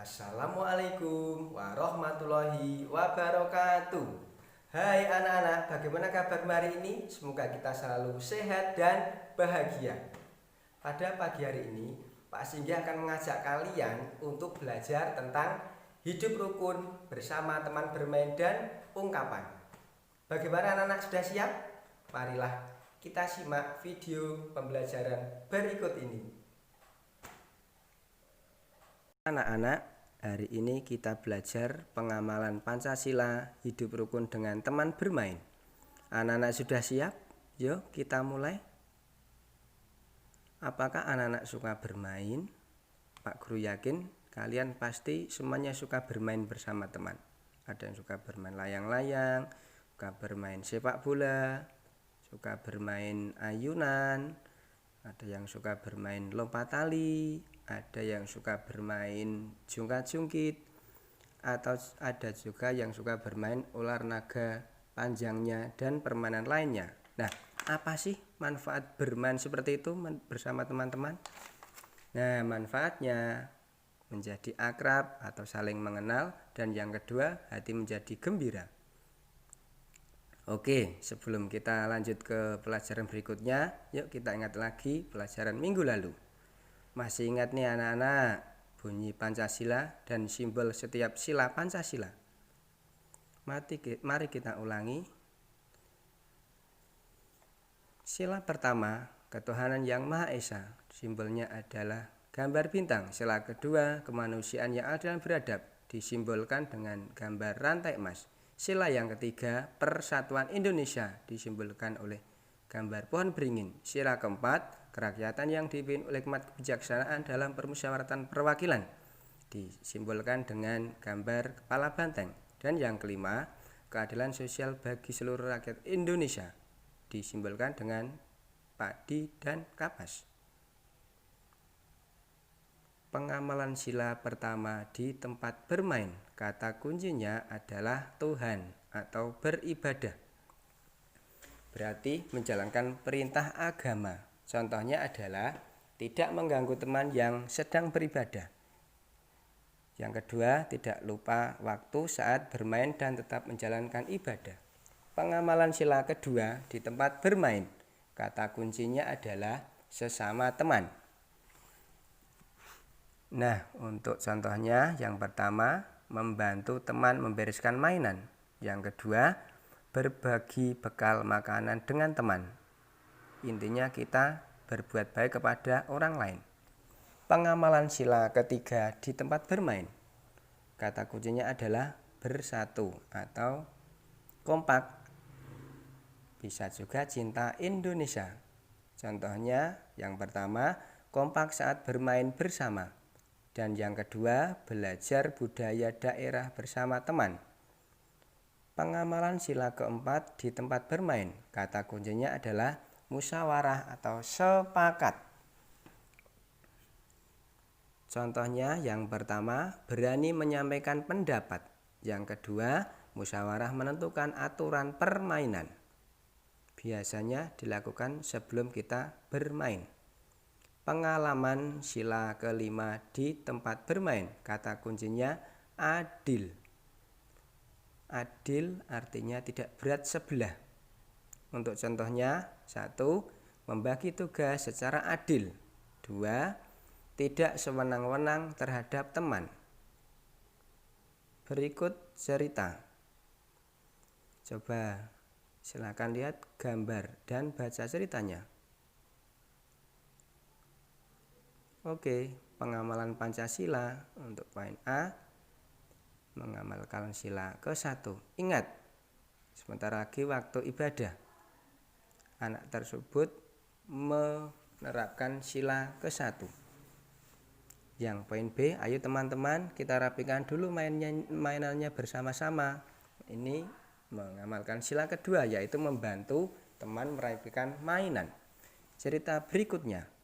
Assalamualaikum warahmatullahi wabarakatuh. Hai anak-anak, bagaimana kabar hari ini? Semoga kita selalu sehat dan bahagia. Pada pagi hari ini, Pak Singgi akan mengajak kalian untuk belajar tentang hidup rukun bersama teman bermain dan ungkapan. Bagaimana anak-anak, sudah siap? Marilah kita simak video pembelajaran berikut ini. Anak-anak, hari ini kita belajar pengamalan Pancasila hidup rukun dengan teman bermain. Anak-anak sudah siap? Yuk kita mulai. Apakah anak-anak suka bermain? Pak Guru yakin kalian pasti semuanya suka bermain bersama teman. Ada yang suka bermain layang-layang, suka bermain sepak bola, suka bermain ayunan, ada yang suka bermain lompat tali, ada yang suka bermain jungkat-jungkit, atau ada juga yang suka bermain olahraga panjangnya dan permainan lainnya. Nah, apa sih manfaat bermain seperti itu bersama teman-teman? Nah, manfaatnya menjadi akrab atau saling mengenal, dan yang kedua, hati menjadi gembira. Oke, sebelum kita lanjut ke pelajaran berikutnya, yuk kita ingat lagi pelajaran minggu lalu. Masih ingat nih anak-anak bunyi Pancasila dan simbol setiap sila Pancasila? Mari kita ulangi. Sila pertama, ketuhanan yang Maha Esa, simbolnya adalah gambar bintang. Sila kedua, kemanusiaan yang adil dan beradab, disimbolkan dengan gambar rantai emas. Sila yang ketiga, persatuan Indonesia, disimbolkan oleh gambar pohon beringin. Sila keempat, kerakyatan yang dipimpin oleh hikmat kebijaksanaan dalam permusyawaratan perwakilan, disimbolkan dengan gambar kepala banteng. Dan yang kelima, keadilan sosial bagi seluruh rakyat Indonesia, disimbolkan dengan padi dan kapas. Pengamalan sila pertama di tempat bermain, kata kuncinya adalah Tuhan atau beribadah. Berarti menjalankan perintah agama. Contohnya adalah tidak mengganggu teman yang sedang beribadah. Yang kedua, tidak lupa waktu saat bermain dan tetap menjalankan ibadah. Pengamalan sila kedua di tempat bermain, kata kuncinya adalah sesama teman. Nah, untuk contohnya, yang pertama, membantu teman membereskan mainan. Yang kedua, berbagi bekal makanan dengan teman. Intinya kita berbuat baik kepada orang lain. Pengamalan sila ketiga di tempat bermain, kata kuncinya adalah bersatu atau kompak. Bisa juga cinta Indonesia. Contohnya, yang pertama, kompak saat bermain bersama. Dan yang kedua, belajar budaya daerah bersama teman. Pengamalan sila keempat di tempat bermain, kata kuncinya adalah musyawarah atau sepakat. Contohnya, yang pertama, berani menyampaikan pendapat. Yang kedua, musyawarah menentukan aturan permainan. Biasanya dilakukan sebelum kita bermain. Pengalaman sila kelima di tempat bermain, kata kuncinya adil. Adil artinya tidak berat sebelah. Untuk contohnya, 1. Membagi tugas secara adil. 2. Tidak sewenang-wenang terhadap teman. Berikut cerita. Coba silakan lihat gambar dan baca ceritanya. Oke, pengamalan Pancasila untuk poin A, mengamalkan sila ke-1. Ingat, sebentar lagi waktu ibadah. Anak tersebut menerapkan sila ke-1. Yang poin B, ayo teman-teman kita rapikan dulu mainannya bersama-sama. Ini mengamalkan sila kedua, yaitu membantu teman merapikan mainan. Cerita berikutnya.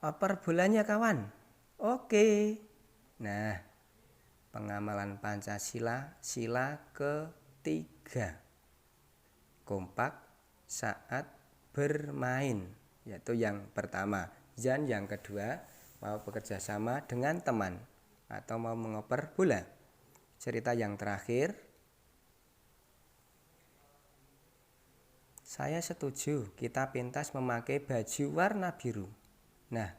Oper bolanya kawan. Oke. Nah, pengamalan Pancasila sila ketiga, kompak saat bermain, yaitu yang pertama. Dan yang kedua, mau bekerja sama dengan teman atau mau mengoper bola. Cerita yang terakhir, saya setuju kita pentas memakai baju warna biru. Nah,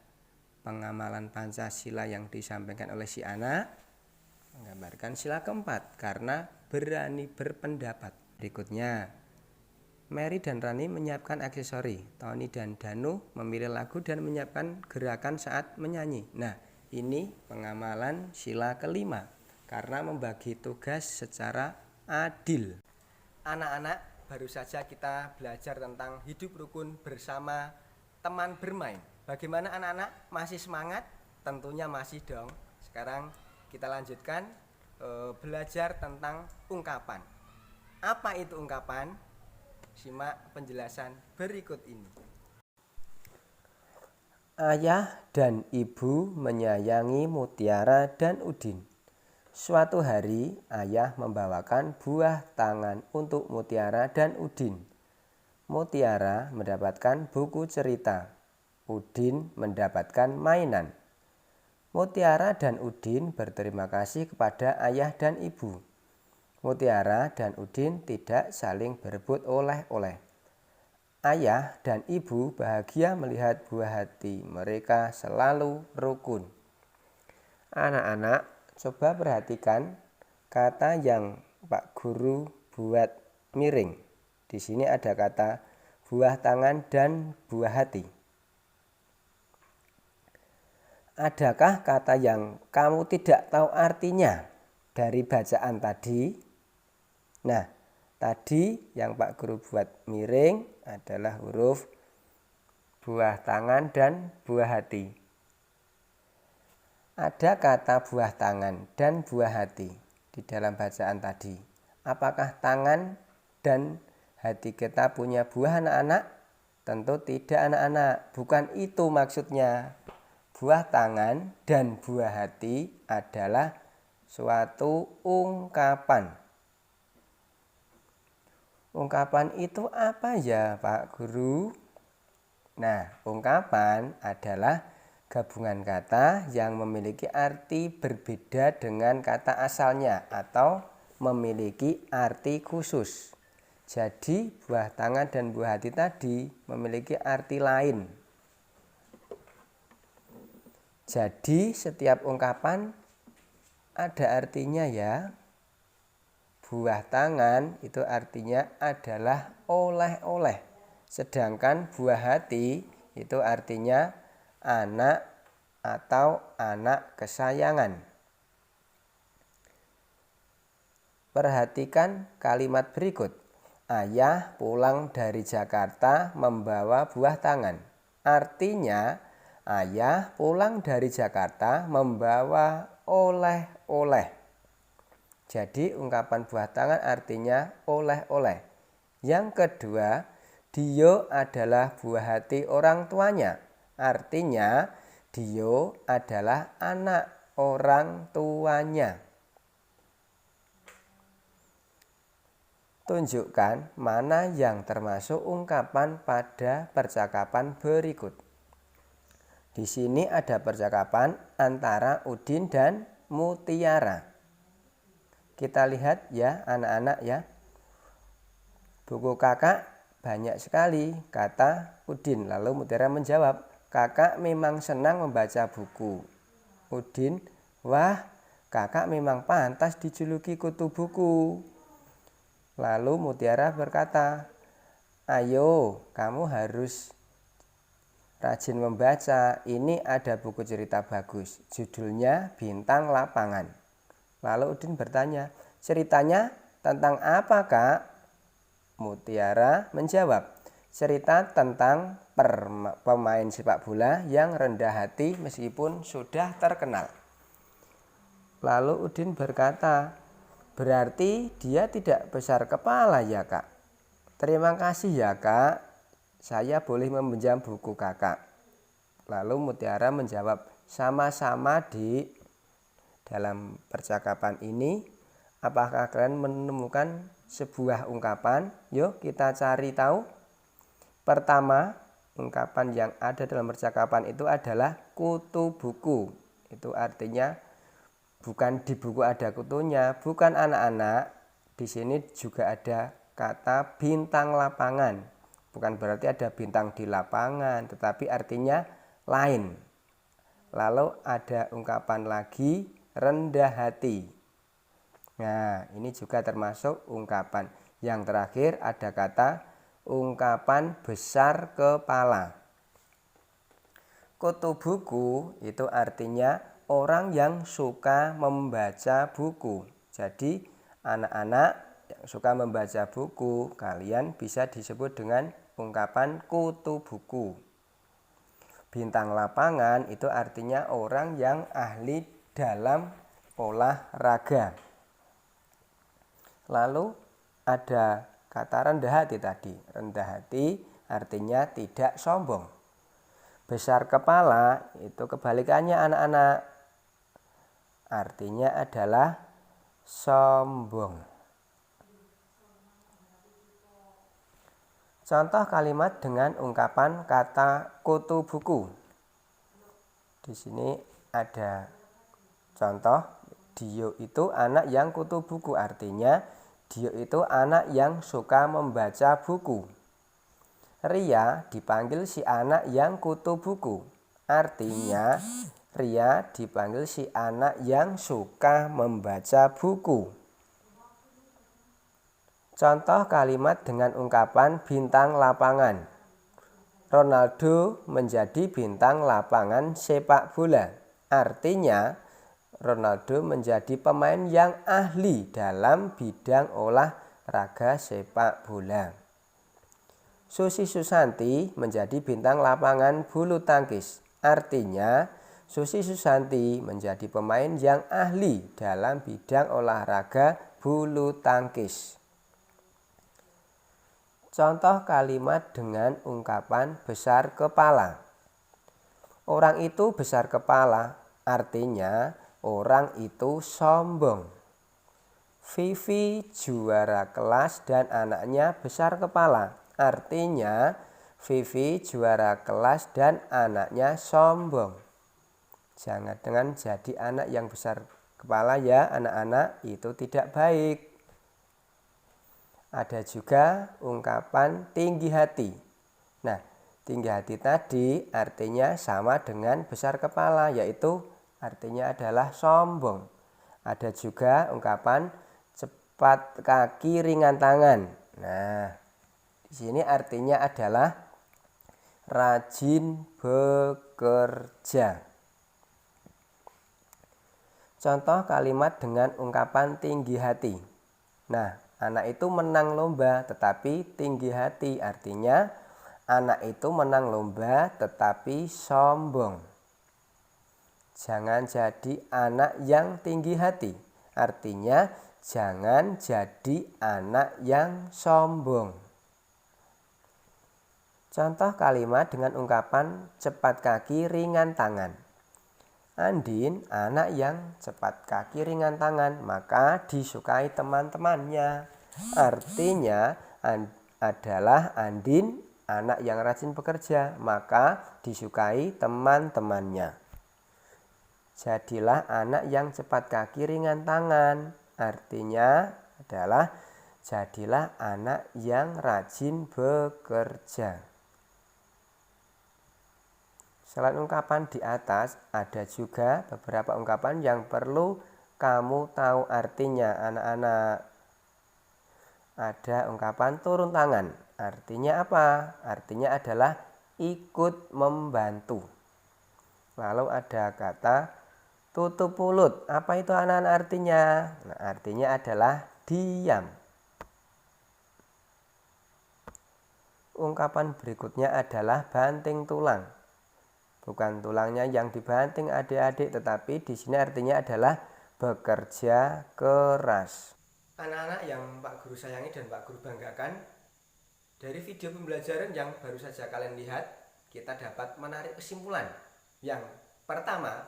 pengamalan Pancasila yang disampaikan oleh si anak menggambarkan sila keempat karena berani berpendapat. Berikutnya, Mary dan Rani menyiapkan aksesori. Tony dan Danu memilih lagu dan menyiapkan gerakan saat menyanyi. Nah, ini pengamalan sila kelima karena membagi tugas secara adil. Anak-anak, baru saja kita belajar tentang hidup rukun bersama teman bermain. Bagaimana anak-anak? Masih semangat? Tentunya masih dong. Sekarang kita lanjutkan belajar tentang ungkapan. Apa itu ungkapan? Simak penjelasan berikut ini. Ayah dan ibu menyayangi Mutiara dan Udin. Suatu hari, ayah membawakan buah tangan untuk Mutiara dan Udin. Mutiara mendapatkan buku cerita. Udin mendapatkan mainan. Mutiara dan Udin berterima kasih kepada ayah dan ibu. Mutiara dan Udin tidak saling berebut oleh-oleh. Ayah dan ibu bahagia melihat buah hati mereka selalu rukun. Anak-anak, coba perhatikan kata yang Pak Guru buat miring. Di sini ada kata buah tangan dan buah hati. Adakah kata yang kamu tidak tahu artinya dari bacaan tadi? Nah, tadi yang Pak Guru buat miring adalah huruf buah tangan dan buah hati. Ada kata buah tangan dan buah hati di dalam bacaan tadi. Apakah tangan dan hati kita punya buah anak-anak? Tentu tidak anak-anak, bukan itu maksudnya. Buah tangan dan buah hati adalah suatu ungkapan. Ungkapan itu apa ya Pak Guru? Nah, ungkapan adalah gabungan kata yang memiliki arti berbeda dengan kata asalnya atau memiliki arti khusus. Jadi buah tangan dan buah hati tadi memiliki arti lain. Jadi setiap ungkapan ada artinya ya. Buah tangan itu artinya adalah oleh-oleh. Sedangkan buah hati itu artinya anak atau anak kesayangan. Perhatikan kalimat berikut. Ayah pulang dari Jakarta membawa buah tangan. Artinya, ayah pulang dari Jakarta membawa oleh-oleh. Jadi ungkapan buah tangan artinya oleh-oleh. Yang kedua, Dio adalah buah hati orang tuanya. Artinya, Dio adalah anak orang tuanya. Tunjukkan mana yang termasuk ungkapan pada percakapan berikut. Di sini ada percakapan antara Udin dan Mutiara. Kita lihat ya anak-anak ya. Buku kakak banyak sekali, kata Udin. Lalu Mutiara menjawab, kakak memang senang membaca buku. Udin, wah kakak memang pantas dijuluki kutu buku. Lalu Mutiara berkata, ayo kamu harus rajin membaca. Ini ada buku cerita bagus, judulnya Bintang Lapangan. Lalu Udin bertanya, ceritanya tentang apa kak? Mutiara menjawab, cerita tentang pemain sepak bola yang rendah hati meskipun sudah terkenal. Lalu Udin berkata, berarti dia tidak besar kepala ya kak? Terima kasih ya kak, saya boleh meminjam buku kakak. Lalu Mutiara menjawab, sama-sama Dik. Dalam percakapan ini, apakah kalian menemukan sebuah ungkapan? Yuk kita cari tahu. Pertama, ungkapan yang ada dalam percakapan itu adalah kutu buku. Itu artinya bukan di buku ada kutunya, bukan anak-anak. Di sini juga ada kata bintang lapangan. Bukan berarti ada bintang di lapangan, tetapi artinya lain. Lalu ada ungkapan lagi rendah hati. Nah, ini juga termasuk ungkapan. Yang terakhir ada kata ungkapan besar kepala. Kutu buku itu artinya orang yang suka membaca buku. Jadi anak-anak yang suka membaca buku, kalian bisa disebut dengan ungkapan kutu buku. Bintang lapangan itu artinya orang yang ahli dalam olahraga. Lalu ada kata rendah hati tadi. Rendah hati artinya tidak sombong. Besar kepala itu kebalikannya anak-anak. Artinya adalah sombong. Contoh kalimat dengan ungkapan kata kutu buku. Di sini ada contoh, Dio itu anak yang kutu buku. Artinya Dio itu anak yang suka membaca buku. Ria dipanggil si anak yang kutu buku. Artinya Ria dipanggil si anak yang suka membaca buku. Contoh kalimat dengan ungkapan bintang lapangan. Ronaldo menjadi bintang lapangan sepak bola. Artinya Ronaldo menjadi pemain yang ahli dalam bidang olahraga sepak bola. Susi Susanti menjadi bintang lapangan bulu tangkis. Artinya Susi Susanti menjadi pemain yang ahli dalam bidang olahraga bulu tangkis. Contoh kalimat dengan ungkapan besar kepala. Orang itu besar kepala, artinya orang itu sombong. Vivi juara kelas dan anaknya besar kepala. Artinya Vivi juara kelas dan anaknya sombong. Jangan jadi anak yang besar kepala ya anak-anak, itu tidak baik. Ada juga ungkapan tinggi hati. Nah, tinggi hati tadi artinya sama dengan besar kepala, yaitu artinya adalah sombong. Ada juga ungkapan cepat kaki ringan tangan. Nah, di sini artinya adalah rajin bekerja. Contoh kalimat dengan ungkapan tinggi hati. Nah, anak itu menang lomba tetapi tinggi hati. Artinya anak itu menang lomba tetapi sombong. Jangan jadi anak yang tinggi hati. Artinya jangan jadi anak yang sombong. Contoh kalimat dengan ungkapan cepat kaki ringan tangan. Andin anak yang cepat kaki ringan tangan, maka disukai teman-temannya. Artinya adalah Andin anak yang rajin bekerja, maka disukai teman-temannya. Jadilah anak yang cepat kaki ringan tangan. Artinya adalah jadilah anak yang rajin bekerja. Selain ungkapan di atas, ada juga beberapa ungkapan yang perlu kamu tahu artinya anak-anak. Ada ungkapan turun tangan. Artinya apa? Artinya adalah ikut membantu. Lalu ada kata tutup mulut. Apa itu anak-anak artinya? Nah, artinya adalah diam. Ungkapan berikutnya adalah banting tulang. Bukan tulangnya yang dibanting adik-adik, tetapi di sini artinya adalah bekerja keras. Anak-anak yang Pak Guru sayangi dan Pak Guru banggakan, dari video pembelajaran yang baru saja kalian lihat, kita dapat menarik kesimpulan. Yang pertama,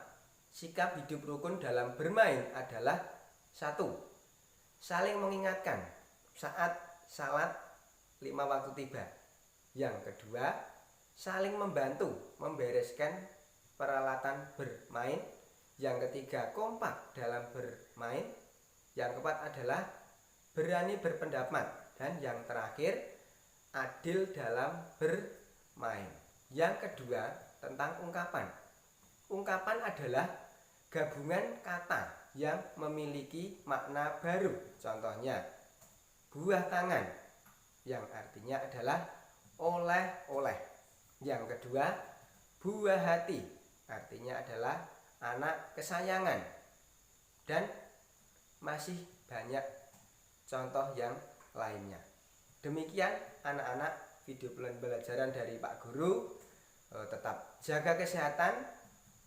sikap hidup rukun dalam bermain adalah 1. Saling mengingatkan saat salat 5 waktu tiba. Yang kedua, saling membantu membereskan peralatan bermain. Yang ketiga, kompak dalam bermain. Yang keempat adalah berani berpendapat. Dan yang terakhir, adil dalam bermain. Yang kedua, tentang ungkapan. Ungkapan adalah gabungan kata yang memiliki makna baru. Contohnya, buah tangan yang artinya adalah oleh-oleh. Yang kedua, buah hati artinya adalah anak kesayangan. Dan masih banyak contoh yang lainnya. Demikian anak-anak video pembelajaran dari Pak Guru. Tetap jaga kesehatan,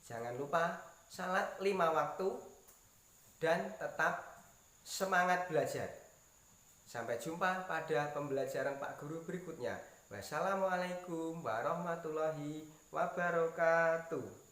jangan lupa salat 5 waktu, dan tetap semangat belajar. Sampai jumpa pada pembelajaran Pak Guru berikutnya. Wassalamualaikum warahmatullahi wabarakatuh.